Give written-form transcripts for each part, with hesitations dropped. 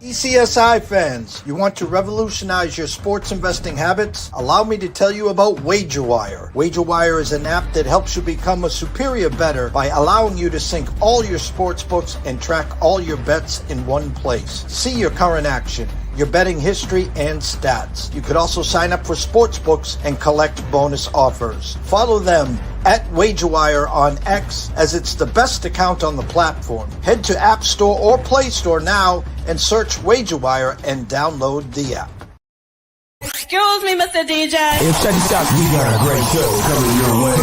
ECSI fans, you want to revolutionize your sports investing habits? Allow me to tell you about WagerWire. WagerWire is an app that helps you become a superior bettor by allowing you to sync all your sports books and track all your bets in one place. See your current action, your betting history, and stats. You could also sign up for sports books and collect bonus offers. Follow them at WagerWire on X, as it's the best account on the platform. Head to App Store or Play Store now and search WagerWire and download the app. Excuse me, Mr. DJ. Hey, check this out. We got a great show coming your way.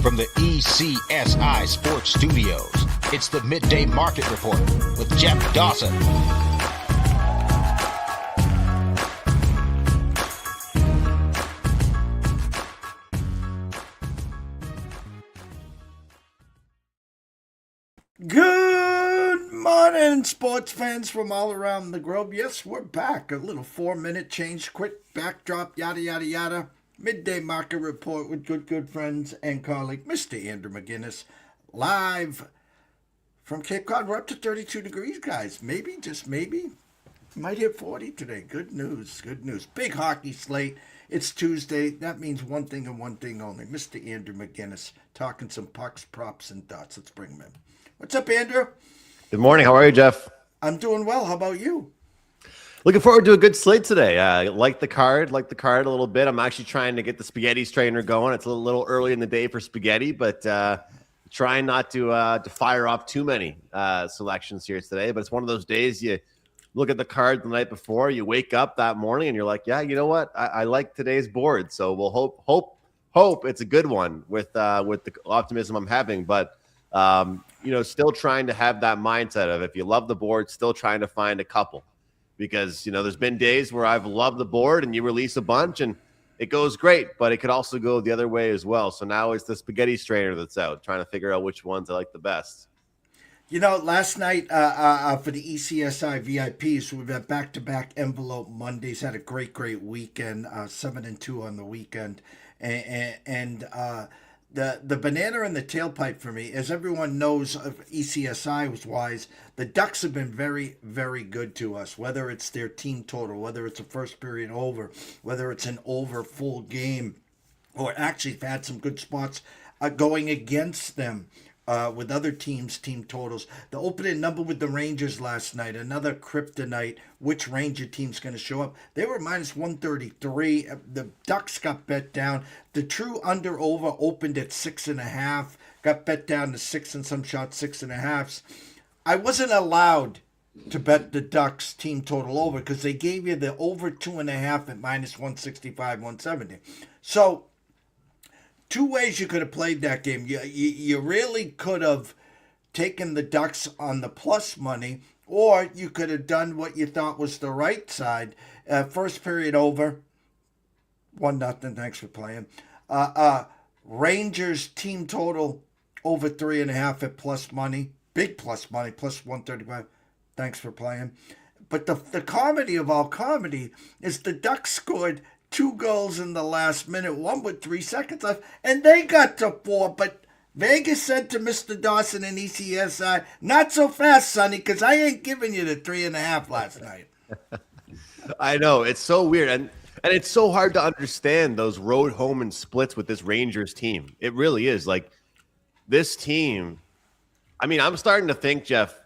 From the ECSI Sports Studios, it's the Midday Market Report with Jeff Dawson. Good morning, sports fans from all around the globe. Yes, we're back. A little 4-minute change, quick backdrop, yada, yada, yada. Midday Market Report with good friends and colleague, Mr. Andrew McInnis, live from Cape Cod. We're up to 32 degrees, guys. Maybe, just maybe, might hit 40 today. Good news, good news. Big hockey slate. It's Tuesday. That means one thing and one thing only. Mr. Andrew McInnis talking some pucks, props, and thoughts. Let's bring him in. What's up, Andrew? Good morning. How are you, Jeff? I'm doing well. How about you? Looking forward to a good slate today. Like the card a little bit. I'm actually trying to get the spaghetti strainer going. It's a little early in the day for spaghetti, but trying not to fire off too many selections here today. But it's one of those days you look at the card the night before, you wake up that morning, and you're like, yeah, you know what? I like today's board. So we'll hope it's a good one with the optimism I'm having. But still trying to have that mindset of, if you love the board, still trying to find a couple, because, there's been days where I've loved the board and you release a bunch and it goes great, but it could also go the other way as well. So now it's the spaghetti strainer that's out, trying to figure out which ones I like the best. Last night for the ECSI VIPs, we've had back-to-back envelope Mondays, had a great weekend, 7-2 on the weekend, and the banana and the tailpipe for me, as everyone knows, of ECSI wise, the Ducks have been very, very good to us, whether it's their team total, whether it's a first period over, whether it's an over full game, or actually have had some good spots going against them with other teams' team totals. The opening number with the Rangers last night, another kryptonite. Which Ranger team's going to show up? They were minus 133. The Ducks got bet down. The true under-over opened at 6.5. Got bet down to 6 and some shots, 6.5. I wasn't allowed to bet the Ducks team total over because they gave you the over 2.5 at minus 165, 170. So, two ways you could have played that game. You really could have taken the Ducks on the plus money, or you could have done what you thought was the right side. First period over, 1-0. Thanks for playing. Rangers team total over 3.5 at plus money. Big plus money, plus 135. Thanks for playing. But the comedy of all comedy is the Ducks scored 2 goals in the last minute, one with 3 seconds left, and they got to 4. But Vegas said to Mr. Dawson and ECSI, not so fast, Sonny, because I ain't giving you the 3.5 last night. I know. It's so weird. And it's so hard to understand those road home and splits with this Rangers team. It really is. Like, this team, I mean, I'm starting to think, Jeff,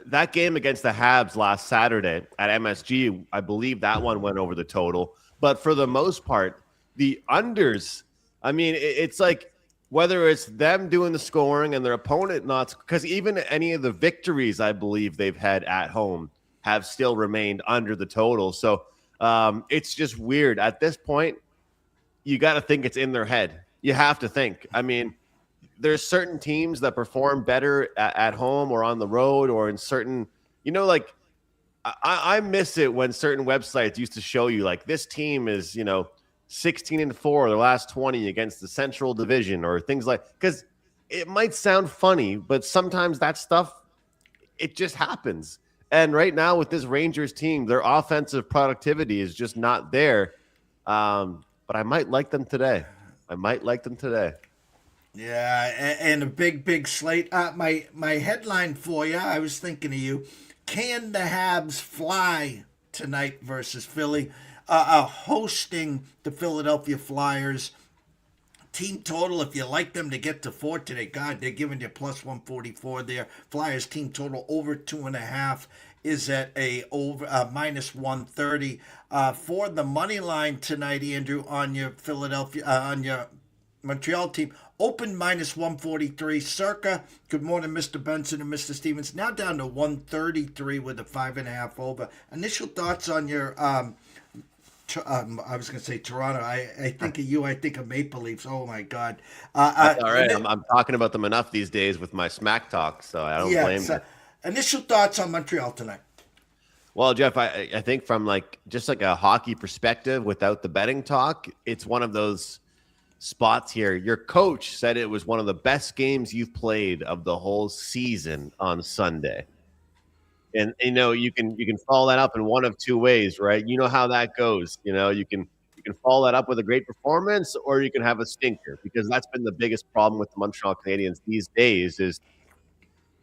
that game against the Habs last Saturday at MSG, I believe that one went over the total. But for the most part, the unders, I mean, it's like, whether it's them doing the scoring and their opponent not, because even any of the victories I believe they've had at home have still remained under the total. So it's just weird. At this point, you got to think it's in their head. You have to think. I mean, there's certain teams that perform better at home or on the road or in certain, like, I miss it when certain websites used to show you, like, this team is, 16-4 the last 20 against the Central Division or things like, because it might sound funny, but sometimes that stuff, it just happens. And right now with this Rangers team, their offensive productivity is just not there. But I might like them today. Yeah, and a big slate. My headline for you, I was thinking of you. Can the Habs fly tonight versus Philly? Hosting the Philadelphia Flyers. Team total, if you like them to get to 4 today, God, they're giving you plus 144 there. Flyers team total over 2.5 is at a over minus 130. For the money line tonight, Andrew, on your Philadelphia, on your Montreal team, open minus 143. Circa, good morning, Mr. Benson and Mr. Stevens. Now down to 133 with a 5.5 over. Initial thoughts on your I was going to say Toronto. I think of you. I think of Maple Leafs. Oh my God! That's all right. I'm talking about them enough these days with my smack talk, so I don't blame you. Initial thoughts on Montreal tonight? Well, Jeff, I think from just like a hockey perspective, without the betting talk, it's one of those spots here. Your coach said it was one of the best games you've played of the whole season on Sunday. And you can follow that up in one of two ways, right? You know how that goes. You can follow that up with a great performance, or you can have a stinker, because that's been the biggest problem with the Montreal Canadiens these days. Is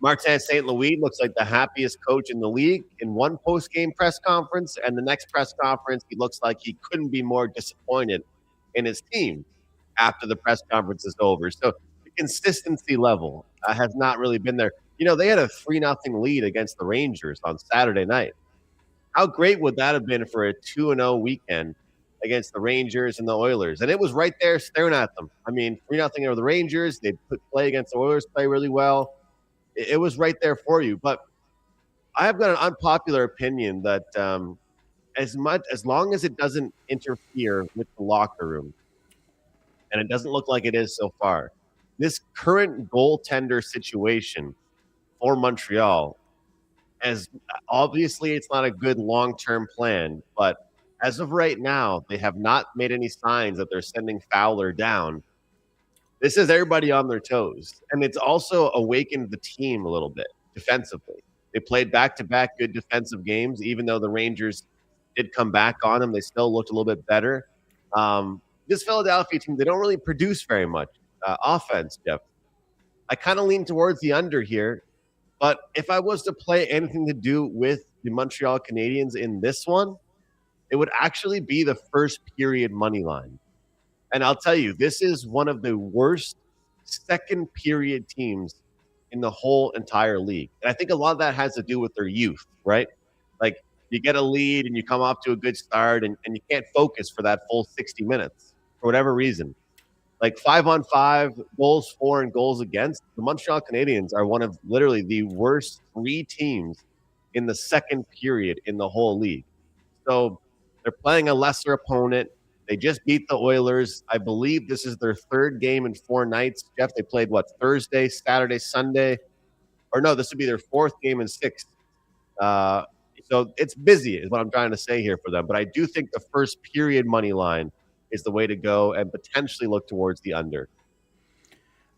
Martin St. Louis looks like the happiest coach in the league in one post-game press conference, and the next press conference he looks like he couldn't be more disappointed in his team after the press conference is over. So the consistency level has not really been there. They had a 3-0 lead against the Rangers on Saturday night. How great would that have been for a 2-0 weekend against the Rangers and the Oilers? And it was right there staring at them. I mean, 3-0 over the Rangers. They play against the Oilers, play really well. It was right there for you. But I have got an unpopular opinion that as long as it doesn't interfere with the locker room, and it doesn't look like it is so far, this current goaltender situation for Montreal, as obviously it's not a good long-term plan, but as of right now, they have not made any signs that they're sending Fowler down. This is everybody on their toes, and it's also awakened the team a little bit defensively. They played back-to-back good defensive games, even though the Rangers did come back on them. They still looked a little bit better. This Philadelphia team, they don't really produce very much offense, Jeff. I kind of lean towards the under here. But if I was to play anything to do with the Montreal Canadiens in this one, it would actually be the first period money line. And I'll tell you, this is one of the worst second period teams in the whole entire league. And I think a lot of that has to do with their youth, right? Like, you get a lead and you come off to a good start and you can't focus for that full 60 minutes for whatever reason. Like 5-on-5, goals for, and goals against, the Montreal Canadiens are one of literally the worst 3 teams in the second period in the whole league. So they're playing a lesser opponent. They just beat the Oilers. I believe this is their 3rd game in 4 nights. Jeff, they played, Thursday, Saturday, Sunday? Or no, this would be their 4th game in 6. So it's busy is what I'm trying to say here for them. But I do think the first period money line is the way to go, and potentially look towards the under.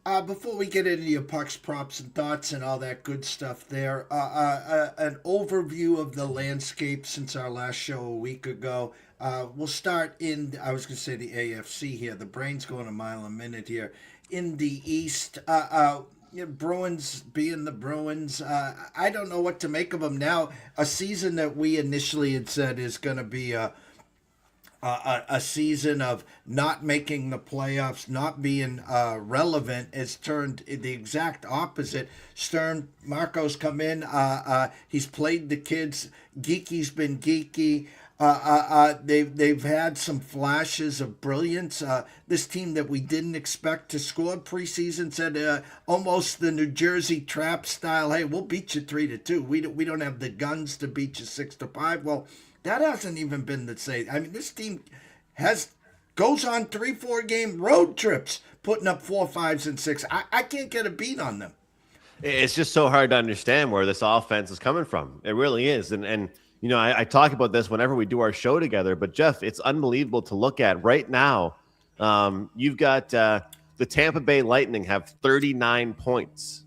Before we get into your pucks, props, and thoughts and all that good stuff there, an overview of the landscape since our last show a week ago. We'll start in, I was going to say the AFC here. The brain's going a mile a minute here. In the East, Bruins being the Bruins, I don't know what to make of them now. A season that we initially had said is going to be a season of not making the playoffs, not being relevant, has turned the exact opposite. Stern, Marco's come in. He's played the kids. Geeky's been geeky. They've had some flashes of brilliance. This team that we didn't expect to score preseason said almost the New Jersey trap style. Hey, we'll beat you 3-2. We don't have the guns to beat you 6-5. Well, that hasn't even been the same. I mean, this team goes on 3-4 game road trips, putting up 4, 5s, and 6. I can't get a beat on them. It's just so hard to understand where this offense is coming from. It really is. And I talk about this whenever we do our show together. But, Jeff, it's unbelievable to look at right now. You've got the Tampa Bay Lightning have 39 points.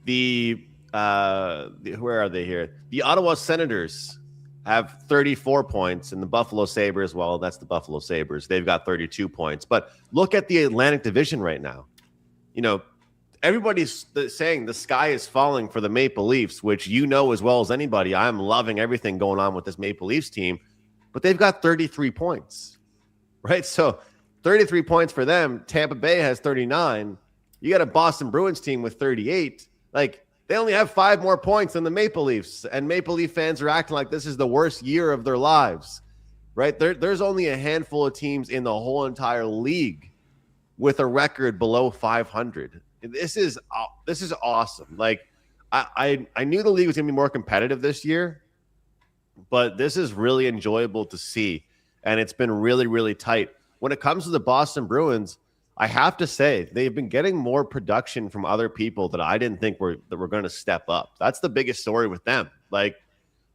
Where are they here? The Ottawa Senators have 34 points, and the Buffalo Sabres, well, that's the Buffalo Sabres. They've got 32 points. But look at the Atlantic Division right now. everybody's saying the sky is falling for the Maple Leafs, which you know as well as anybody. I'm loving everything going on with this Maple Leafs team, but they've got 33 points, right? So 33 points for them. Tampa Bay has 39. You got a Boston Bruins team with 38. Like, they only have 5 more points than the Maple Leafs, and Maple Leaf fans are acting like this is the worst year of their lives, right? There's only a handful of teams in the whole entire league with a record below 500. This is awesome. Like, I knew the league was going to be more competitive this year, but this is really enjoyable to see, and it's been really, really tight. When it comes to the Boston Bruins, I have to say they've been getting more production from other people that I didn't think were going to step up. That's the biggest story with them. Like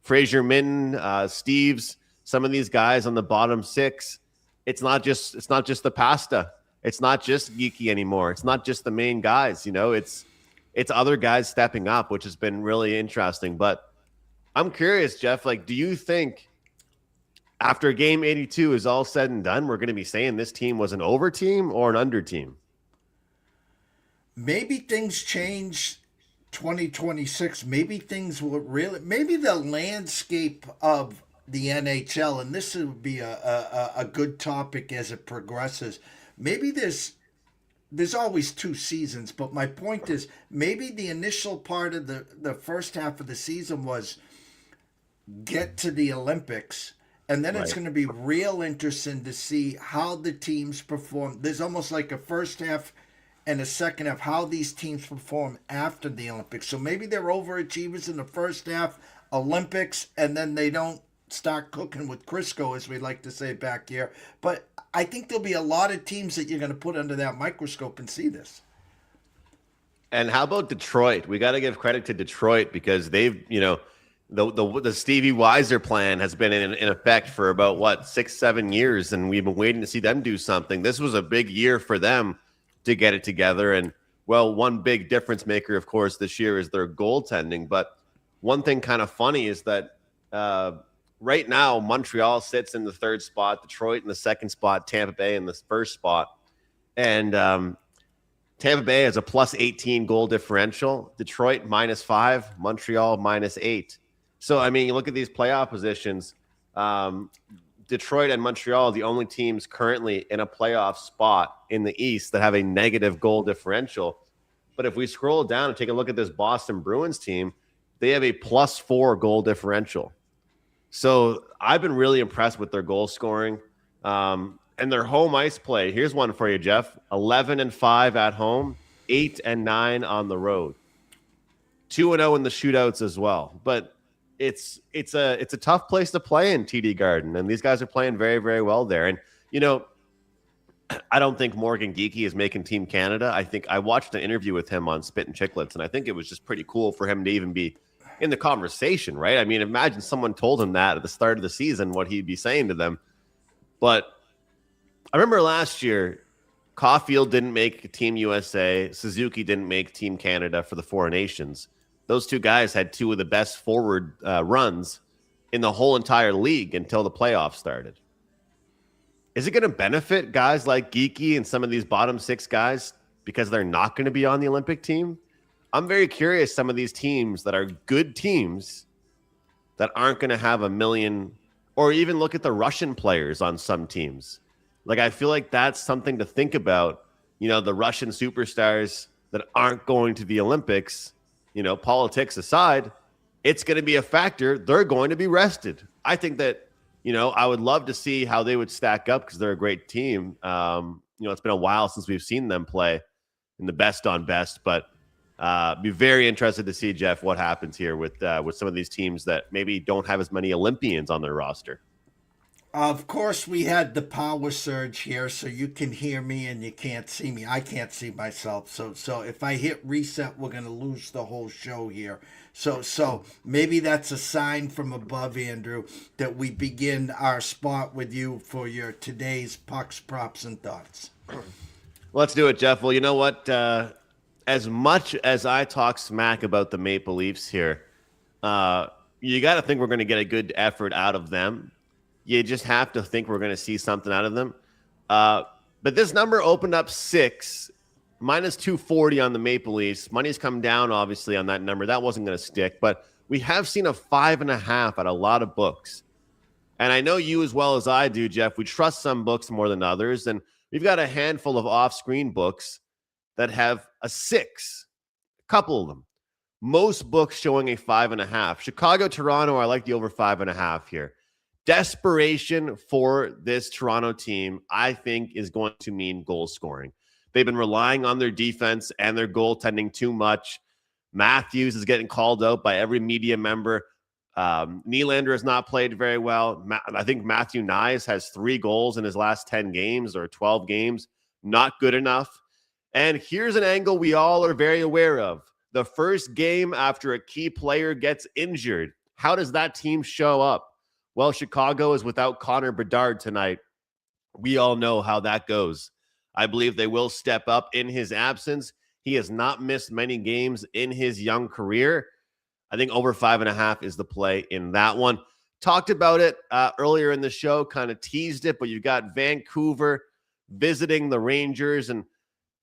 Fraser Minton, Steves, some of these guys on the bottom 6. It's not just the pasta. It's not just Geeky anymore. It's not just the main guys, it's other guys stepping up, which has been really interesting. But I'm curious, Jeff, like, do you think after game 82 is all said and done, we're going to be saying this team was an over team or an under team? Maybe things change 2026. Maybe things will maybe the landscape of the NHL, and this would be a good topic as it progresses. Maybe there's always 2 seasons, but my point is maybe the initial part of the first half of the season was get to the Olympics, and then it's going to be real interesting to see how the teams perform. There's almost like a first half and a second half, how these teams perform after the Olympics. So maybe they're overachievers in the first half, Olympics, and then they don't start cooking with Crisco, as we like to say back here. But I think there'll be a lot of teams that you're going to put under that microscope and see this. And how about Detroit? We got to give credit to Detroit because they've, the Stevie Weiser plan has been in effect for about 6-7 years, and we've been waiting to see them do something. This was a big year for them to get it together. And one big difference maker, of course, this year is their goaltending. But one thing kind of funny is that right now, Montreal sits in the 3rd spot, Detroit in the 2nd spot, Tampa Bay in the 1st spot. And Tampa Bay has a plus 18 goal differential, Detroit -5, Montreal -8. So, I mean, you look at these playoff positions, Detroit and Montreal are the only teams currently in a playoff spot in the East that have a negative goal differential. But if we scroll down and take a look at this Boston Bruins team, they have a +4 goal differential. So I've been really impressed with their goal scoring and their home ice play. Here's one for you, Jeff. 11-5 at home, 8-9 on the road. 2-0 in the shootouts as well. But it's a tough place to play in TD Garden, and these guys are playing very, very well there. And I don't think Morgan Geekie is making Team Canada. I think I watched an interview with him on Spit and Chicklets, and I think it was just pretty cool for him to even be in the conversation, right? I mean, imagine someone told him that at the start of the season, what he'd be saying to them. But I remember last year, Caulfield didn't make Team USA. Suzuki didn't make Team Canada for the Four Nations. Those 2 guys had 2 of the best forward runs in the whole entire league until the playoffs started. Is it going to benefit guys like Geekie and some of these bottom 6 guys because they're not going to be on the Olympic team? I'm very curious, some of these teams that are good teams that aren't going to have a million, or even look at the Russian players on some teams. Like, I feel like that's something to think about. The Russian superstars that aren't going to the Olympics, politics aside, it's going to be a factor. They're going to be rested. I think that, I would love to see how they would stack up because they're a great team. It's been a while since we've seen them play in the best on best, but be very interested to see, Jeff, what happens here with some of these teams that maybe don't have as many Olympians on their roster. Of course, we had the power surge here, so you can hear me and you can't see me. I can't see myself. So if I hit reset, we're going to lose the whole show here. So maybe that's a sign from above, Andrew, that we begin our spot with you for your today's pucks, props, and thoughts. Let's do it, Jeff. Well, you know what? As much as I talk smack about the Maple Leafs here, you got to think we're going to get a good effort out of them. You just have to think we're going to see something out of them. But this number opened up 6 minus 240 on the Maple Leafs. Money's come down, obviously, on that number. That wasn't going to stick, but we have seen a 5.5 at a lot of books. And I know you as well as I do, Jeff. We trust some books more than others. And we've got a handful of off-screen books that have a 6, a couple of them. Most books showing a 5.5. Chicago, Toronto, I like the over 5.5 here. Desperation for this Toronto team, I think, is going to mean goal scoring. They've been relying on their defense and their goaltending too much. Matthews is getting called out by every media member. Nylander has not played very well. I think Matthew Nyes has 3 goals in his last 10 games or 12 games. Not good enough. And here's an angle we all are very aware of. The first game after a key player gets injured. How does that team show up? Well, Chicago is without Connor Bedard tonight. We all know how that goes. I believe they will step up in his absence. He has not missed many games in his young career. I think over 5.5 is the play in that one. Talked about it earlier in the show, kind of teased it, but you've got Vancouver visiting the Rangers, and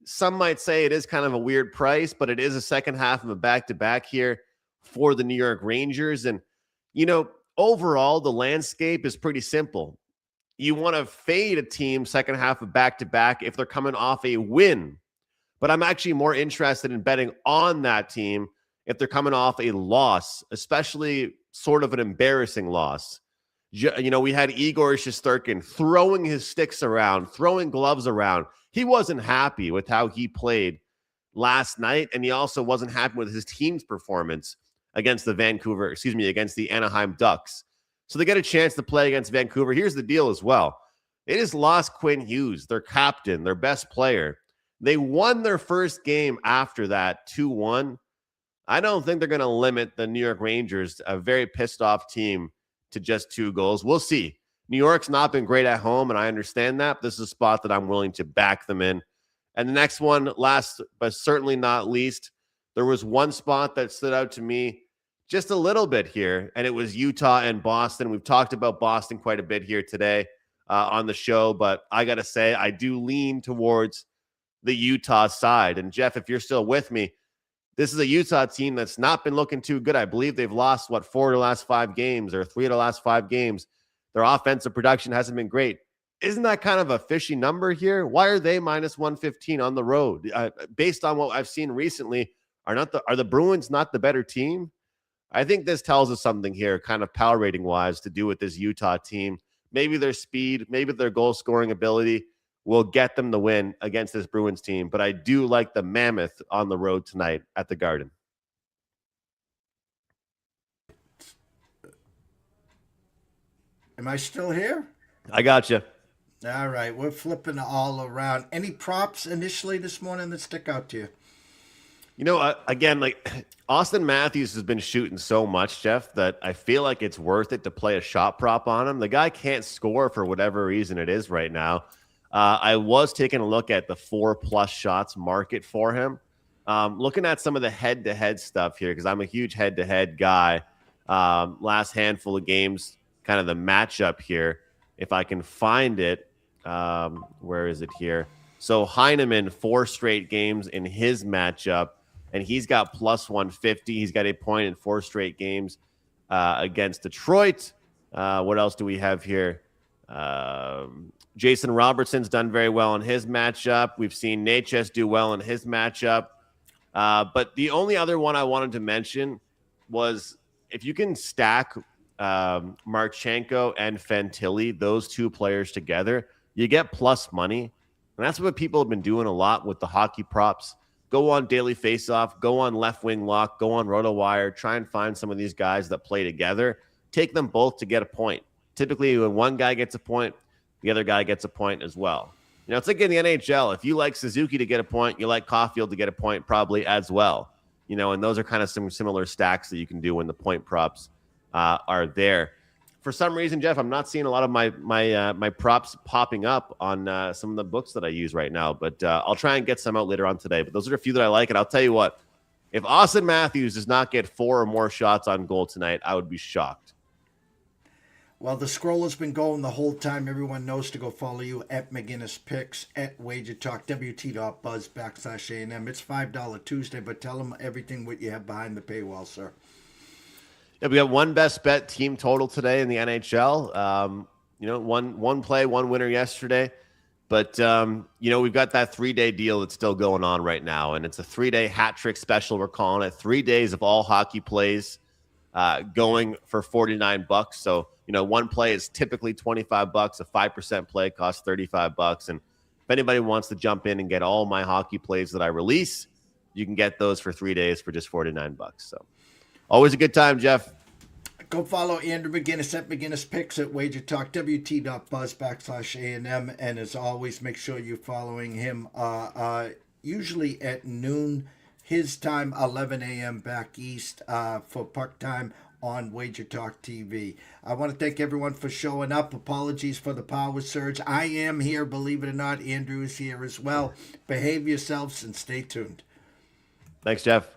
some might say it is kind of a weird price, but it is a second half of a back-to-back here for the New York Rangers. And, you know, overall, the landscape is pretty simple. You want to fade a team second half of back-to-back if they're coming off a win. But I'm actually more interested in betting on that team if they're coming off a loss, especially sort of an embarrassing loss. You know, we had Igor Shesterkin throwing his sticks around, throwing gloves around. He wasn't happy with how he played last night, and he also wasn't happy with his team's performance against the Anaheim Ducks. So they get a chance to play against Vancouver. Here's the deal as well. They just lost Quinn Hughes, their captain, their best player. They won their first game after that, 2-1. I don't think they're going to limit the New York Rangers, a very pissed off team, to just 2 goals. We'll see. New York's not been great at home, and I understand that. This is a spot that I'm willing to back them in. And the next one, last but certainly not least, there was one spot that stood out to me just a little bit here, and it was Utah and Boston. We've talked about Boston quite a bit here today on the show, but I got to say, I do lean towards the Utah side. And Jeff, if you're still with me, this is a Utah team that's not been looking too good. I believe they've lost, 4 of the last 5 games or 3 of the last 5 games. Their offensive production hasn't been great. Isn't that kind of a fishy number here? Why are they minus 115 on the road? Based on what I've seen recently, are the Bruins not the better team? I think this tells us something here, kind of power rating wise, to do with this Utah team. Maybe their speed, maybe their goal scoring ability will get them the win against this Bruins team. But I do like the Mammoth on the road tonight at the Garden. Am I still here? I got you. All right, we're flipping all around. Any props initially this morning that stick out to you? You know, again, like Austin Matthews has been shooting so much, Jeff, that I feel like it's worth it to play a shot prop on him. The guy can't score for whatever reason it is right now. I was taking a look at the 4+ shots market for him. Looking at some of the head-to-head stuff here, because I'm a huge head-to-head guy. Last handful of games, kind of the matchup here. If I can find it, where is it here? So Heineman, 4 straight games in his matchup, and he's got plus 150. He's got a point in 4 straight games against Detroit. What else do we have here? Jason Robertson's done very well in his matchup. We've seen Natchez do well in his matchup. But the only other one I wanted to mention was if you can stack Marchenko and Fantilli, those 2 players together, you get plus money. And that's what people have been doing a lot with the hockey props. Go on Daily Faceoff, go on Left Wing Lock, go on RotoWire, try and find some of these guys that play together. Take them both to get a point. Typically, when one guy gets a point, the other guy gets a point as well. You know, it's like in the NHL. If you like Suzuki to get a point, you like Caulfield to get a point probably as well. You know, and those are kind of some similar stacks that you can do when the point props are there. For some reason, Jeff, I'm not seeing a lot of my props popping up on some of the books that I use right now, but I'll try and get some out later on today. But those are a few that I like, and I'll tell you what, if Austin Matthews does not get 4 or more shots on goal tonight, I would be shocked. Well, the scroll has been going the whole time. Everyone knows to go follow you at McInnis Picks, at Wager Talk, WT.buzz /A&M. It's $5 Tuesday, but tell them everything what you have behind the paywall, sir. Yeah, we got one best bet team total today in the NHL. One play, one winner yesterday. But, we've got that 3-day deal that's still going on right now. And it's a 3-day hat trick special, we're calling it. 3 days of all hockey plays going for $49. So, one play is typically $25. A 5% play costs $35. And if anybody wants to jump in and get all my hockey plays that I release, you can get those for 3 days for just $49. So always a good time, Jeff. Go follow Andrew McInnis at McInnis Picks at Wager Talk, WT.buzz /A&M. And as always, make sure you're following him usually at noon, his time, 11 a.m. back east for puck time on Wager Talk TV. I want to thank everyone for showing up. Apologies for the power surge. I am here, believe it or not. Andrew is here as well. Behave yourselves and stay tuned. Thanks, Jeff.